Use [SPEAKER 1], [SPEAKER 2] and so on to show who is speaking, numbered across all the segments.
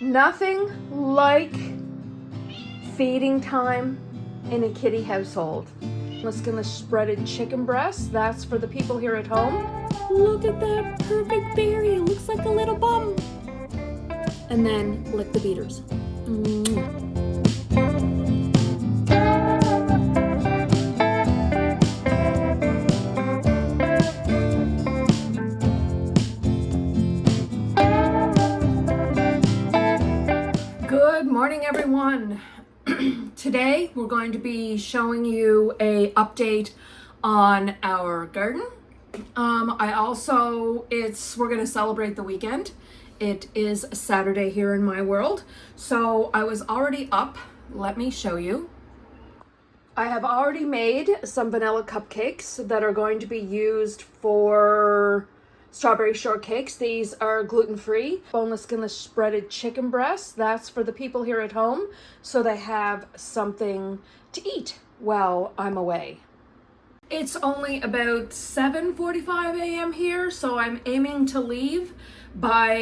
[SPEAKER 1] Nothing like feeding time in a kitty household. Let's get the spreaded chicken breast. That's for the people here at home. Look at that perfect berry. It looks like a little bum. And then lick the beaters. Good morning, everyone. Today we're going to be showing you a update on our garden. We're going to celebrate the weekend. It is Saturday here in my world. So I was already up. Let me show you. I have already made some vanilla cupcakes that are going to be used for strawberry shortcakes. These are gluten-free, boneless, skinless, spreaded chicken breast. That's for the people here at home, so they have something to eat while I'm away. It's only about 7:45 a.m. here, so I'm aiming to leave by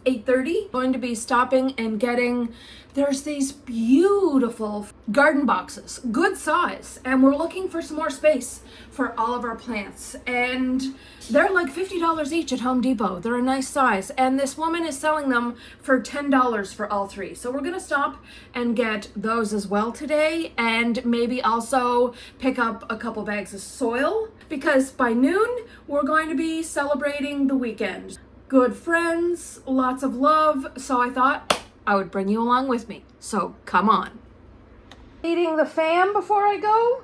[SPEAKER 1] 8:30. Going to be stopping and getting, there's these beautiful garden boxes, good size, and we're looking for some more space for all of our plants. And they're like $50 each at Home Depot. They're a nice size, and this woman is selling them for $10 for all three. So we're gonna stop and get those as well today, and maybe also pick up a couple bags of soil, because by noon we're going to be celebrating the weekend. Good friends, lots of love, so I thought I would bring you along with me. So come on. Feeding the fam before I go?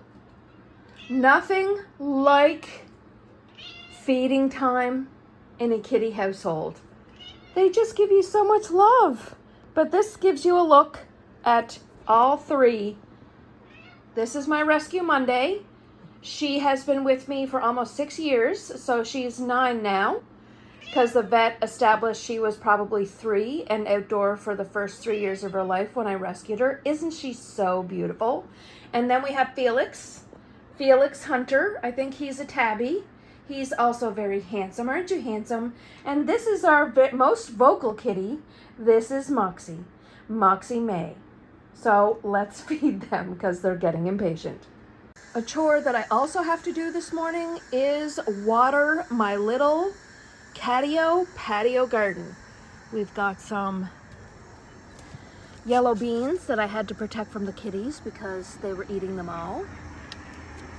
[SPEAKER 1] Nothing like feeding time in a kitty household. They just give you so much love. But this gives you a look at all three. This is my Rescue Monday. She has been with me for almost 6 years, so she's 9 now, because the vet established she was probably 3 and outdoor for the first 3 years of her life when I rescued her. Isn't she so beautiful? And then we have Felix Hunter. I think he's a tabby. He's also very handsome. Aren't you handsome? And this is our most vocal kitty. This is Moxie May. So let's feed them because they're getting impatient. A chore that I also have to do this morning is water my little patio garden. We've got some yellow beans that I had to protect from the kitties because they were eating them all.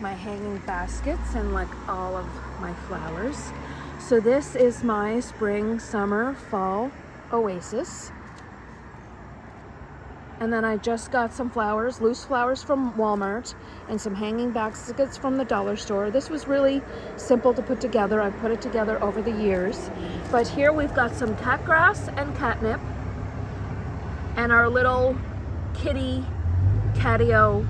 [SPEAKER 1] My hanging baskets and like all of my flowers. So this is my spring, summer, fall oasis. And then I just got some flowers, loose flowers from Walmart, and some hanging baskets from the dollar store. This was really simple to put together. I put it together over the years. But here we've got some cat grass and catnip, and our little kitty catio,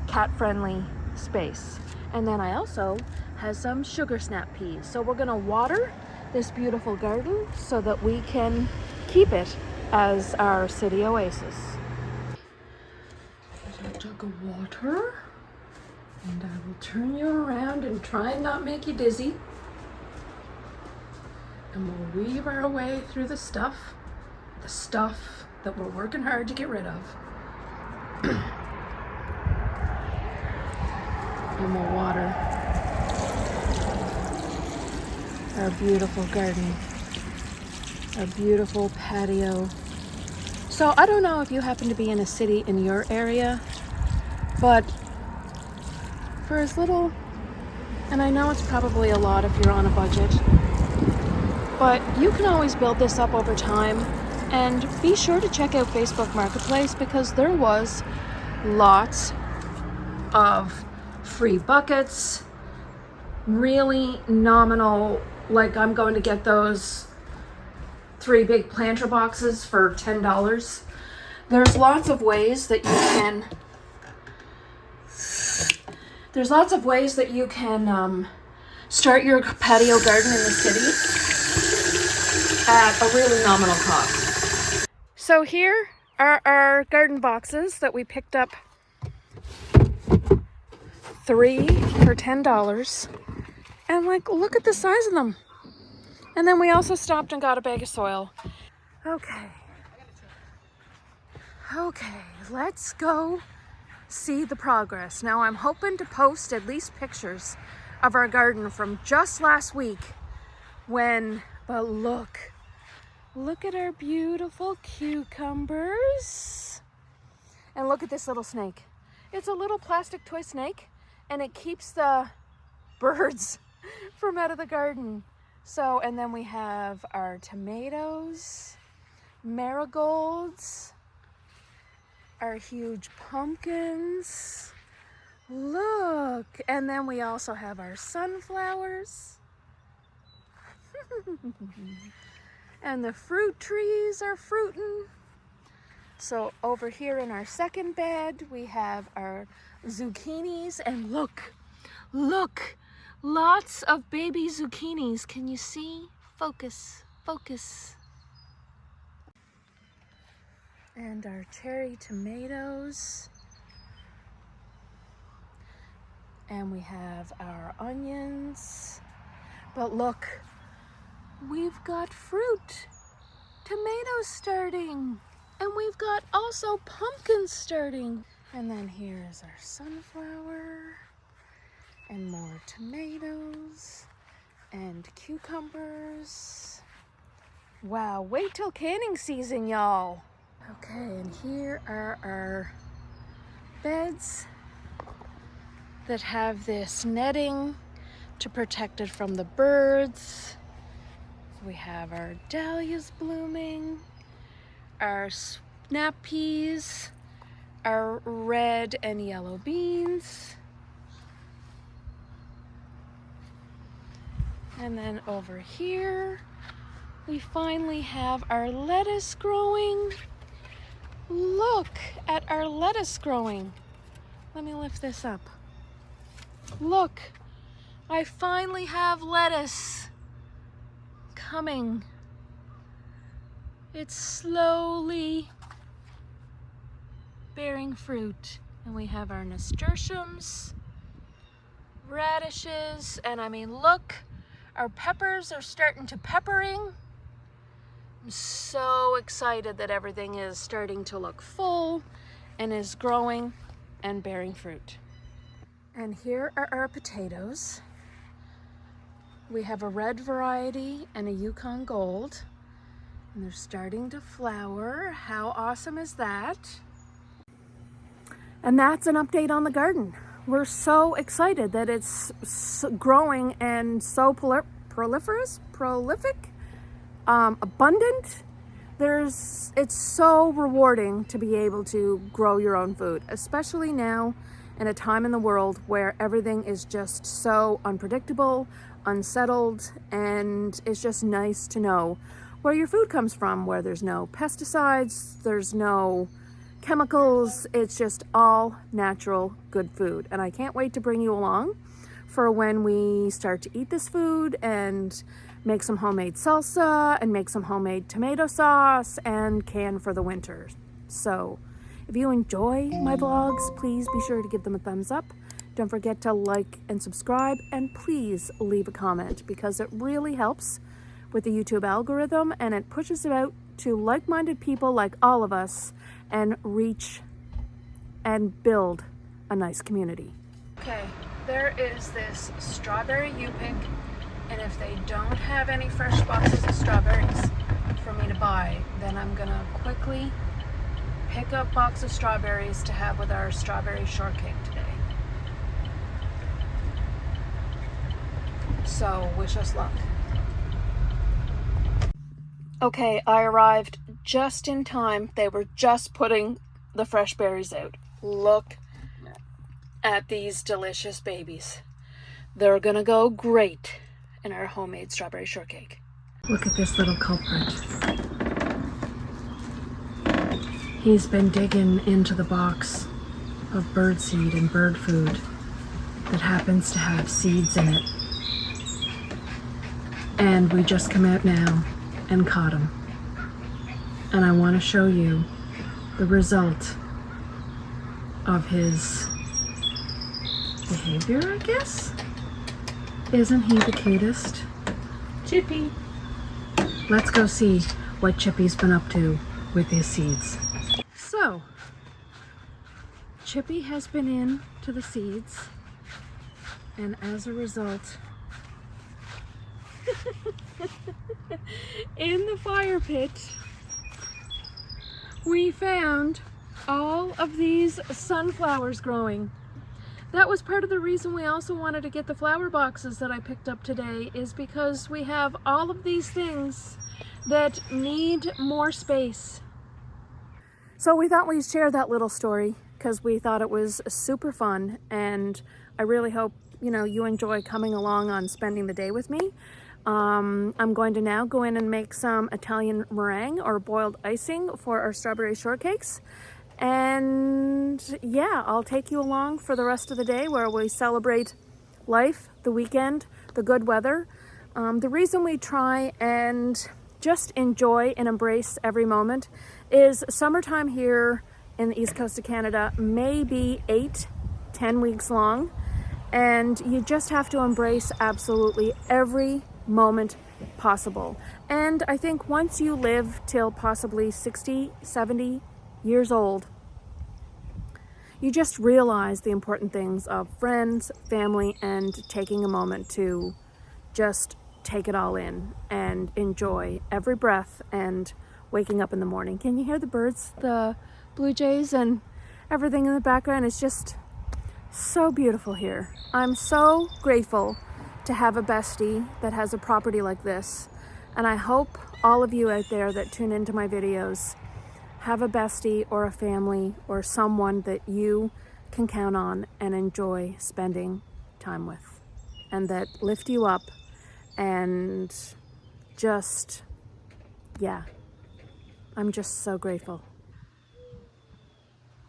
[SPEAKER 1] cat-friendly space. And then I also have some sugar snap peas. So we're gonna water this beautiful garden so that we can keep it as our city oasis. There's a jug of water, and I will turn you around and try and not make you dizzy. And we'll weave our way through the stuff that we're working hard to get rid of. And we'll water our beautiful garden, our beautiful patio. So I don't know if you happen to be in a city in your area, but for as little, and I know it's probably a lot if you're on a budget, but you can always build this up over time. And be sure to check out Facebook Marketplace, because there was lots of free buckets, really nominal, like I'm going to get those 3 big planter boxes for $10. There's lots of ways that you can start your patio garden in the city at a really nominal cost. So here are our garden boxes that we picked up, 3 for $10. And like, look at the size of them. And then we also stopped and got a bag of soil. Okay. Okay, let's go see the progress. Now I'm hoping to post at least pictures of our garden from just last week but look at our beautiful cucumbers. And look at this little snake. It's a little plastic toy snake, and it keeps the birds from out of the garden. So, and then we have our tomatoes, marigolds, our huge pumpkins. Look, and then we also have our sunflowers. And the fruit trees are fruiting. So over here in our second bed, we have our zucchinis, and look, lots of baby zucchinis. Can you see? Focus. And our cherry tomatoes. And we have our onions. But look, we've got fruit, tomatoes starting. And we've got also pumpkins starting. And then here's our sunflower, and more tomatoes, and cucumbers. Wow, wait till canning season, y'all. Okay, and here are our beds that have this netting to protect it from the birds. We have our dahlias blooming, our snap peas, our red and yellow beans. And then over here, we finally have our lettuce growing. Look at our lettuce growing. Let me lift this up. Look, I finally have lettuce coming. It's slowly bearing fruit. And we have our nasturtiums, radishes, and I mean, look, our peppers are starting to peppering. I'm so excited that everything is starting to look full and is growing and bearing fruit. And here are our potatoes. We have a red variety and a Yukon Gold, and they're starting to flower. How awesome is that? And that's an update on the garden. We're so excited that it's growing and so prolific, abundant. It's so rewarding to be able to grow your own food, especially now in a time in the world where everything is just so unpredictable, unsettled, and it's just nice to know where your food comes from, where there's no pesticides, there's no chemicals, it's just all natural, good food. And I can't wait to bring you along for when we start to eat this food and make some homemade salsa and make some homemade tomato sauce and can for the winter. So if you enjoy my vlogs, please be sure to give them a thumbs up. Don't forget to like and subscribe, and please leave a comment, because it really helps with the YouTube algorithm and it pushes it out to like-minded people like all of us and reach and build a nice community. Okay, there is this strawberry U-pick, and if they don't have any fresh boxes of strawberries for me to buy, then I'm gonna quickly pick up a box of strawberries to have with our strawberry shortcake today. So wish us luck. Okay, I arrived just in time. They were just putting the fresh berries out. Look at these delicious babies. They're gonna go great in our homemade strawberry shortcake. Look at this little culprit. He's been digging into the box of birdseed and bird food that happens to have seeds in it. And we just come out now and caught him. And I want to show you the result of his behavior, I guess. Isn't he the cutest?
[SPEAKER 2] Chippy.
[SPEAKER 1] Let's go see what Chippy's been up to with his seeds. So, Chippy has been in to the seeds, and as a result, in the fire pit, we found all of these sunflowers growing. That was part of the reason we also wanted to get the flower boxes that I picked up today, is because we have all of these things that need more space. So we thought we'd share that little story because we thought it was super fun, and I really hope you enjoy coming along on spending the day with me. I'm going to now go in and make some Italian meringue or boiled icing for our strawberry shortcakes. And yeah, I'll take you along for the rest of the day where we celebrate life, the weekend, the good weather. The reason we try and just enjoy and embrace every moment is summertime here in the east coast of Canada may be 8-10 weeks long, and you just have to embrace absolutely every moment possible. And I think once you live till possibly 60, 70 years old, you just realize the important things of friends, family, and taking a moment to just take it all in and enjoy every breath and waking up in the morning. Can you hear the birds, the blue jays, and everything in the background? It's just so beautiful here. I'm so grateful to have a bestie that has a property like this, and I hope all of you out there that tune into my videos have a bestie or a family or someone that you can count on and enjoy spending time with, and that lift you up, and just, yeah, I'm just so grateful.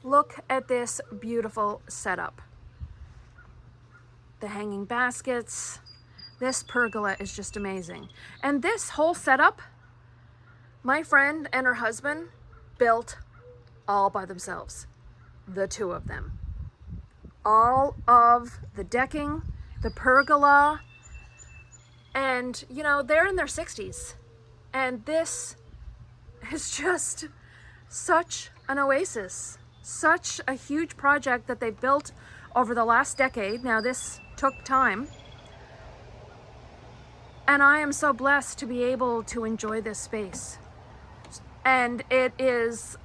[SPEAKER 1] Look at this beautiful setup. The hanging baskets. This pergola is just amazing. And this whole setup, my friend and her husband built all by themselves. The two of them. All of the decking, the pergola, and they're in their 60s. And this is just such an oasis. Such a huge project that they built over the last decade. Now this took time. And I am so blessed to be able to enjoy this space. And it is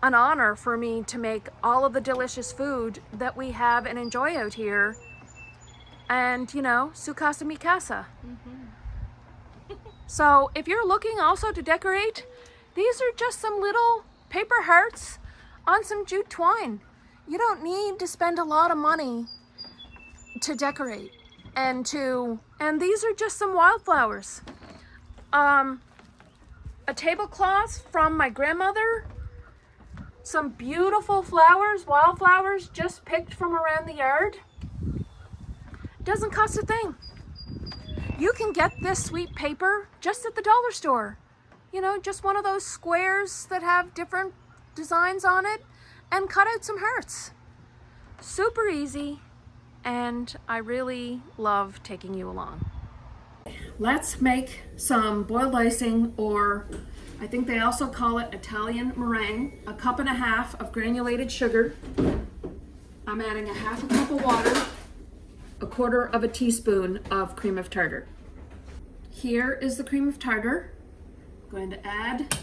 [SPEAKER 1] an honor for me to make all of the delicious food that we have and enjoy out here. And, su casa mi casa. So if you're looking also to decorate, these are just some little paper hearts on some jute twine. You don't need to spend a lot of money to decorate. And these are just some wildflowers. A tablecloth from my grandmother. Some beautiful flowers, wildflowers just picked from around the yard. Doesn't cost a thing. You can get this sweet paper just at the dollar store. Just one of those squares that have different designs on it, and cut out some hearts. Super easy. And I really love taking you along. Let's make some boiled icing, or I think they also call it Italian meringue. 1.5 cups of granulated sugar. I'm adding 1/2 cup of water, 1/4 teaspoon of cream of tartar. Here is the cream of tartar. I'm going to add.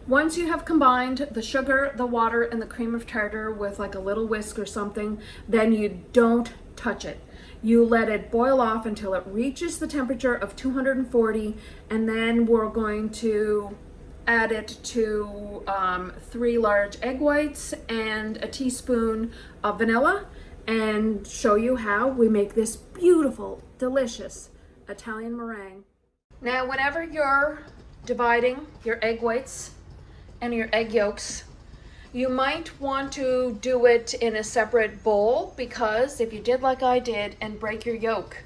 [SPEAKER 1] Once you have combined the sugar, the water, and the cream of tartar with like a little whisk or something, then you don't touch it. You let it boil off until it reaches the temperature of 240, and then we're going to add it to 3 large egg whites and a teaspoon of vanilla, and show you how we make this beautiful, delicious Italian meringue. Now, whenever you're dividing your egg whites and your egg yolks, you might want to do it in a separate bowl, because if you did like I did and break your yolk,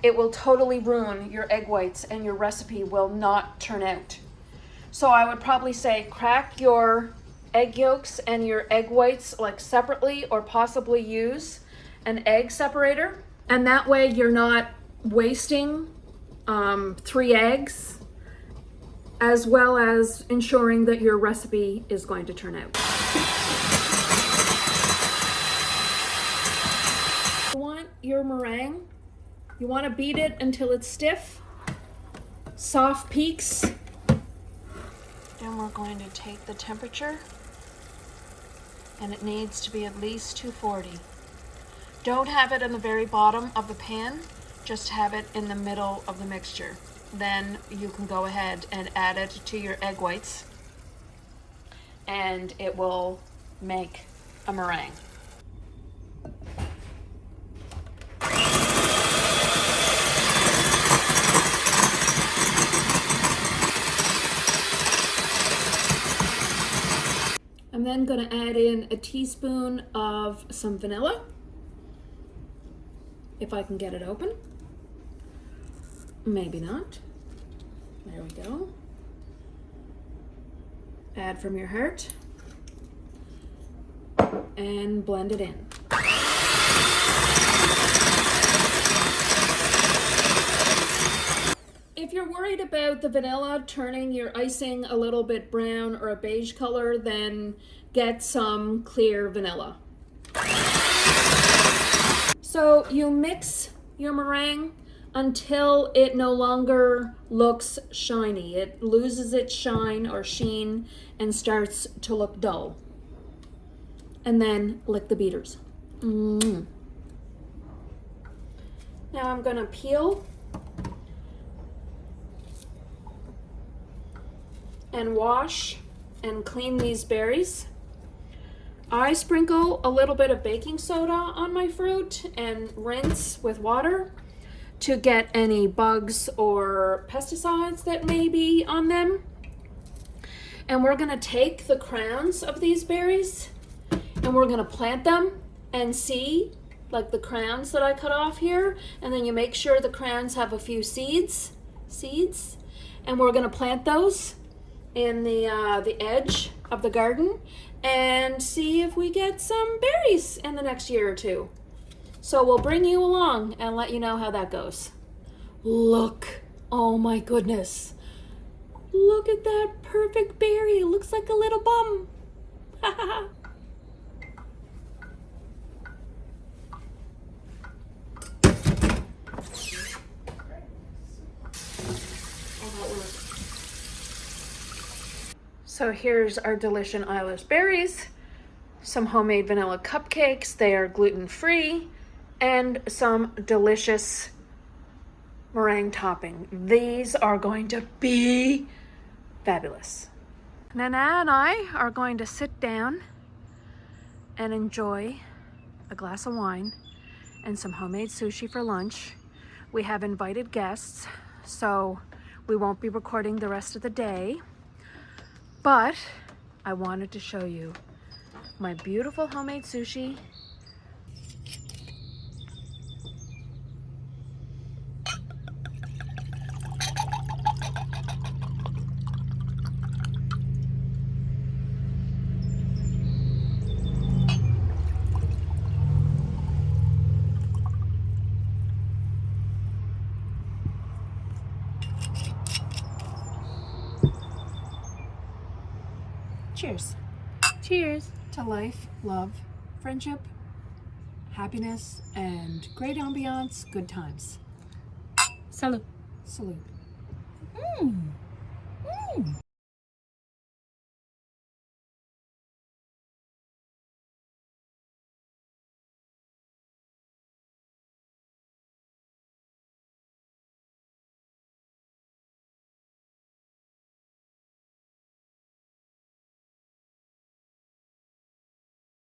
[SPEAKER 1] it will totally ruin your egg whites and your recipe will not turn out. So I would probably say crack your egg yolks and your egg whites like separately, or possibly use an egg separator. And that way you're not wasting 3 eggs as well as ensuring that your recipe is going to turn out. You want your meringue, you want to beat it until it's stiff, soft peaks. Then we're going to take the temperature, and it needs to be at least 240. Don't have it in the very bottom of the pan, just have it in the middle of the mixture. Then you can go ahead and add it to your egg whites, and it will make a meringue. I'm then going to add in a teaspoon of some vanilla, if I can get it open. Maybe not. There we go. Add from your heart and blend it in. If you're worried about the vanilla turning your icing a little bit brown or a beige color, then get some clear vanilla. So you mix your meringue until it no longer looks shiny. It loses its shine or sheen and starts to look dull. And then lick the beaters. Now I'm going to peel and wash and clean these berries. I sprinkle a little bit of baking soda on my fruit and rinse with water to get any bugs or pesticides that may be on them. And we're going to take the crowns of these berries and we're going to plant them and see, like the crowns that I cut off here, and then you make sure the crowns have a few seeds, and we're going to plant those in the edge of the garden and see if we get some berries in the next year or two. So we'll bring you along and let you know how that goes. Look, oh my goodness. Look at that perfect berry. It looks like a little bum. So here's our delicious Irish berries, some homemade vanilla cupcakes. They are gluten-free, and some delicious meringue topping. These are going to be fabulous. Nana and I are going to sit down and enjoy a glass of wine and some homemade sushi for lunch. We have invited guests, so we won't be recording the rest of the day. But I wanted to show you my beautiful homemade sushi. Cheers. Cheers to life, love, friendship, happiness, and great ambiance, good times.
[SPEAKER 2] Salud.
[SPEAKER 1] Salute.